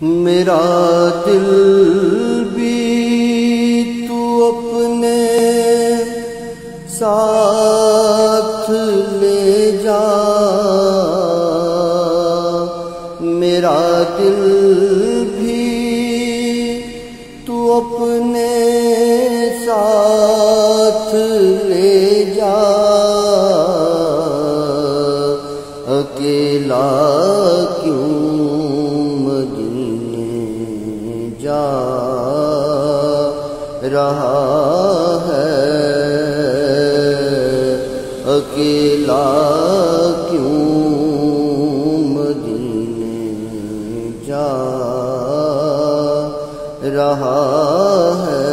میرا دل بھی تو اپنے ساتھ لے جا، میرا دل بھی تو اپنے ساتھ لے جا، اکیلا کیوں مدینے جا رہا ہے، اکیلا کیوں مدینے جا رہا ہے۔